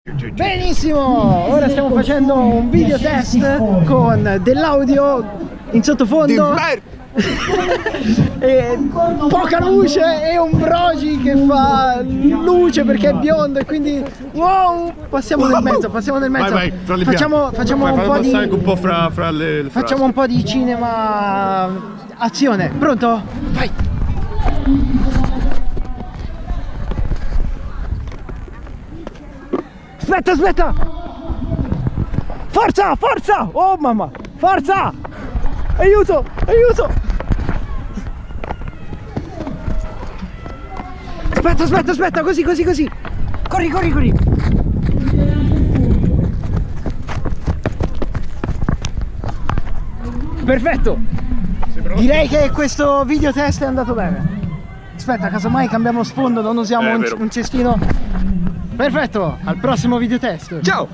Benissimo, ora stiamo facendo un video test con dell'audio in sottofondo e poca luce e un Brogi che fa luce perché è biondo e quindi wow, passiamo nel mezzo. Vai, facciamo un po' di fra le facciamo un po' di cinema azione. Pronto? Vai. Aspetta! Forza! Oh mamma! Forza! Aiuto! Aspetta! Così! Corri! Perfetto! Direi che questo video test è andato bene. Aspetta, casomai cambiamo sfondo, non usiamo un cestino. Perfetto, al prossimo video test. Ciao!